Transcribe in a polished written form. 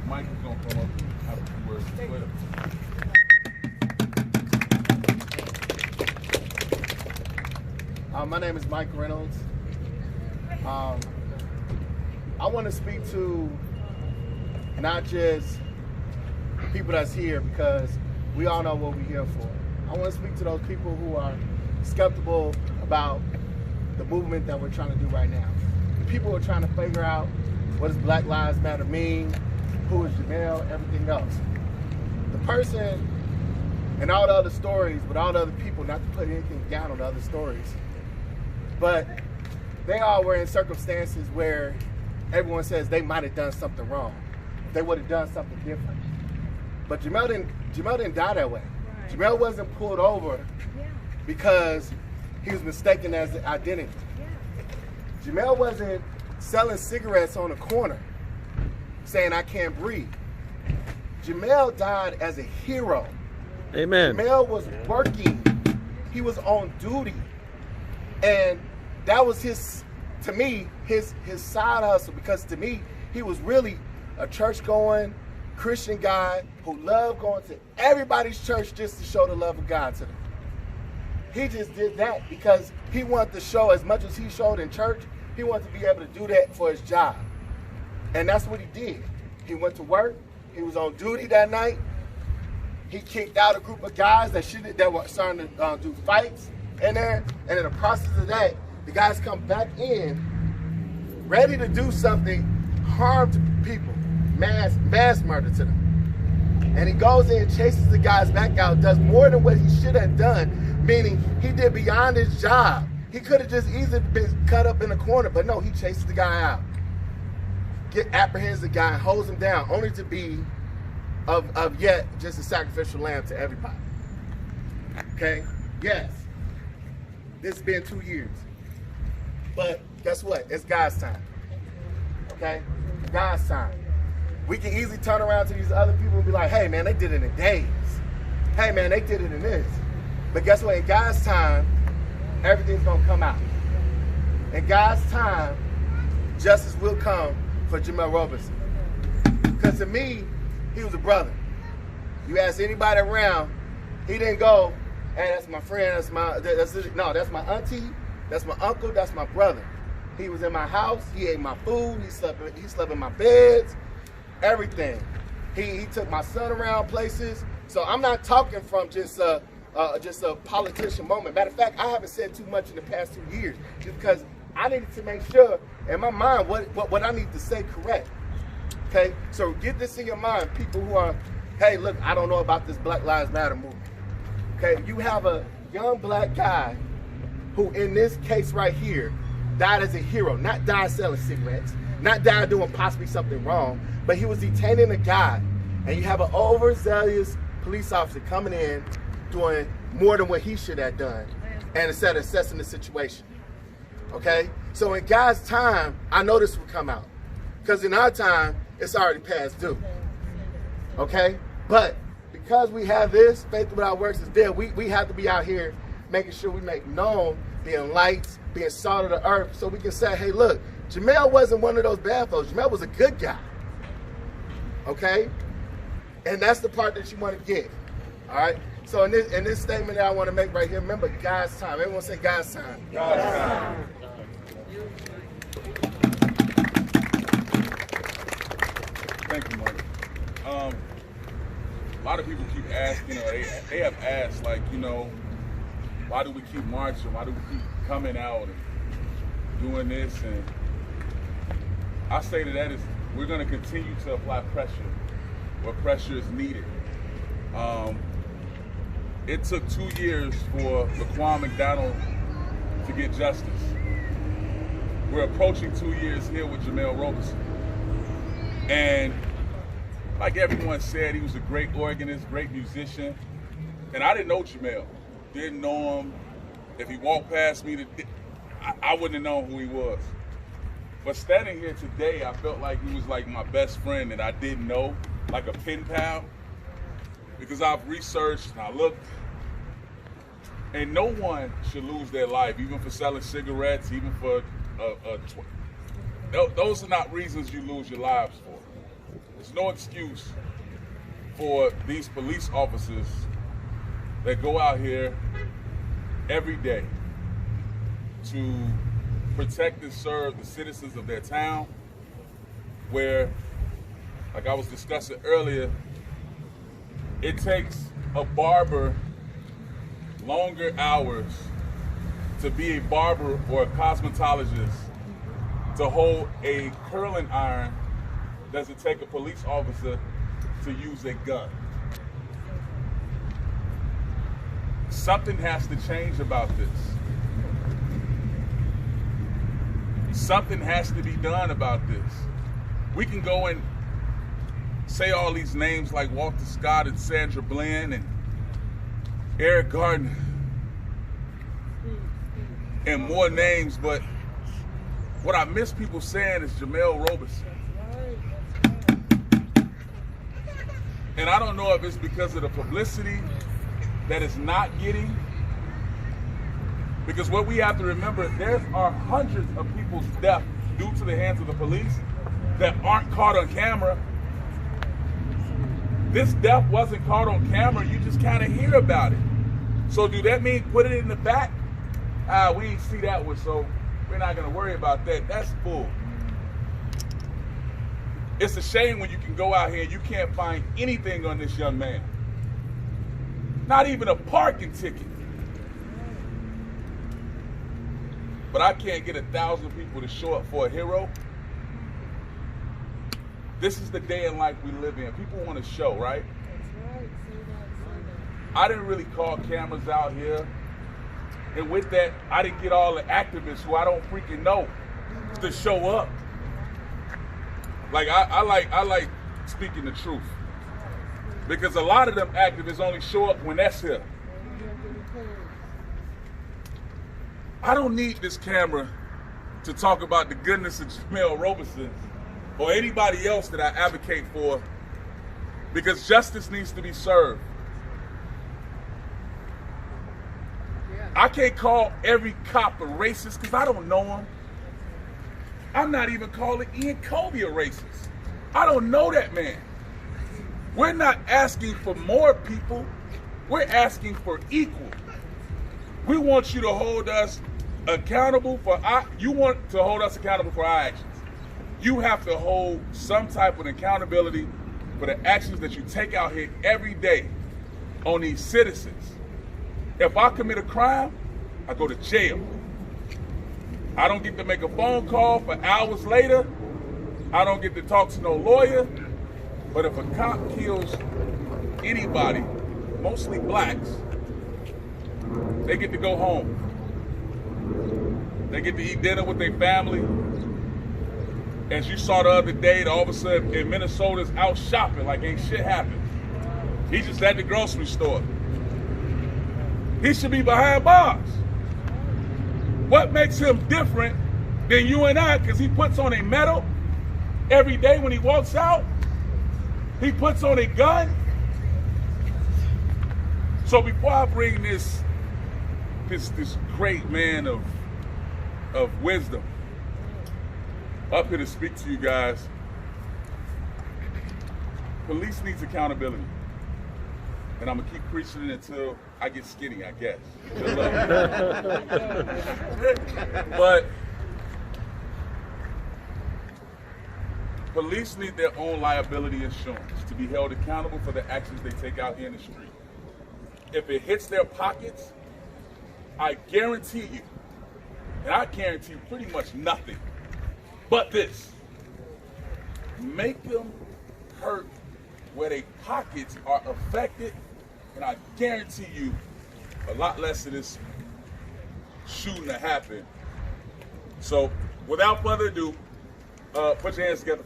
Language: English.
Mike is going to come up and have a few words with him. My name is Mike Reynolds. I want to speak to not just the people that's here, because we all know what we're here for. I want to speak to those people who are skeptical about the movement that we're trying to do right now. The people who are trying to figure out what does Black Lives Matter mean, who is Jamel, everything else. The person and all the other stories with all the other people, not to put anything down on the other stories, but they all were in circumstances where everyone says they might have done something wrong. They would have done something different. But Jamel didn't die that way. Right. Jamel wasn't pulled over because he was mistaken as an identity. Yeah. Jamel wasn't selling cigarettes on the corner saying, I can't breathe. Jamel died as a hero. Amen. Jamel was working. He was on duty. And that was his side hustle, because to me, he was really a church-going Christian guy who loved going to everybody's church just to show the love of God to them. He just did that because he wanted to show, as much as he showed in church, he wanted to be able to do that for his job. And that's what he did. He went to work. He was on duty that night. He kicked out a group of guys that were starting to do fights in there. And in the process of that, the guys come back in ready to do something, harm to people, mass murder to them. And he goes in, chases the guys back out, does more than what he should have done, meaning he did beyond his job. He could have just easily been cut up in the corner, but no, he chases the guy out, apprehends the guy, holds him down, only to be of yet just a sacrificial lamb to everybody. Okay? Yes. This has been 2 years. But guess what? It's God's time. Okay? God's time. We can easily turn around to these other people and be like, hey man, they did it in days. Hey man, they did it in this. But guess what? In God's time, everything's gonna come out. In God's time, justice will come for Jamel Robinson. Because to me, he was a brother. You ask anybody around, he didn't go, hey, that's my friend, that's my auntie, that's my uncle, that's my brother. He was in my house, he ate my food, he slept in my beds, everything. He took my son around places. So I'm not talking from just a politician moment. Matter of fact, I haven't said too much in the past 2 years, just because I needed to make sure in my mind what I need to say correct. Okay, so get this in your mind, people who are, hey, look, I don't know about this Black Lives Matter movement. Okay, you have a young black guy who, in this case right here, died as a hero, not died selling cigarettes, not died doing possibly something wrong, but he was detaining a guy, and you have an overzealous police officer coming in doing more than what he should have done, and instead of assessing the situation. Okay, so in God's time, I know this will come out, because in our time, it's already past due. Okay, but because we have this, faith without works is dead, we have to be out here making sure we make known, being lights, being salt of the earth, so we can say, hey, look, Jamel wasn't one of those bad folks. Jamel was a good guy. Okay? And that's the part that you want to get. All right? So in this statement that I want to make right here, remember God's time. Everyone say God's time. God's time. Thank you, Mike. A lot of people keep asking, or they have asked, like, why do we keep marching? Why do we keep coming out and doing this? And I say that is, we're going to continue to apply pressure where pressure is needed. It took 2 years for Laquan McDonald to get justice. We're approaching 2 years here with Jamel Robinson. And like everyone said, he was a great organist, great musician. And I didn't know Jamel. Didn't know him. If he walked past me, I wouldn't have known who he was. But standing here today, I felt like he was like my best friend that I didn't know, like a pen pal. Because I've researched and I looked, and no one should lose their life, even for selling cigarettes, even for those are not reasons you lose your lives for. There's no excuse for these police officers that go out here every day to protect and serve the citizens of their town, where, like I was discussing earlier, it takes a barber longer hours to be a barber or a cosmetologist to hold a curling iron does it take a police officer to use a gun. Something has to change about this. Something has to be done about this. We can go and say all these names like Walter Scott and Sandra Bland and Eric Gardner and more names, but what I miss people saying is Jamel Robeson. And I don't know if it's because of the publicity that it's not getting, because what we have to remember, there are hundreds of people's deaths due to the hands of the police that aren't caught on camera. This death wasn't caught on camera, you just kind of hear about it. So do that mean put it in the back? We ain't see that one, so we're not gonna worry about that. That's bull. It's a shame when you can go out here and you can't find anything on this young man. Not even a parking ticket. But I can't get 1,000 people to show up for a hero. This is the day in life we live in. People want to show, right? That's right. Say that. I didn't really call cameras out here. And with that, I didn't get all the activists who I don't freaking know to show up. Like I like speaking the truth. Because a lot of them activists only show up when that's here. I don't need this camera to talk about the goodness of Jamel Robeson or anybody else that I advocate for, because justice needs to be served. I can't call every cop a racist because I don't know him. I'm not even calling Ian Colby a racist. I don't know that man. We're not asking for more people. We're asking for equal. We want you to hold us accountable for you want to hold us accountable for our actions. You have to hold some type of accountability for the actions that you take out here every day on these citizens. If I commit a crime, I go to jail. I don't get to make a phone call for hours later. I don't get to talk to no lawyer. But if a cop kills anybody, mostly blacks, they get to go home. They get to eat dinner with their family. As you saw the other day, all of a sudden in Minnesota's out shopping like ain't shit happened. He's just at the grocery store. He should be behind bars. What makes him different than you and I? Because he puts on a medal every day when he walks out. He puts on a gun. So before I bring this great man of wisdom up here to speak to you guys, police needs accountability. And I'm gonna keep preaching it until I get skinny, I guess. Good luck. But police need their own liability insurance to be held accountable for the actions they take out here in the street. If it hits their pockets, I guarantee you, and I guarantee you pretty much nothing but this: make them hurt where their pockets are affected, and I guarantee you a lot less of this shooting to happen. So without further ado, put your hands together for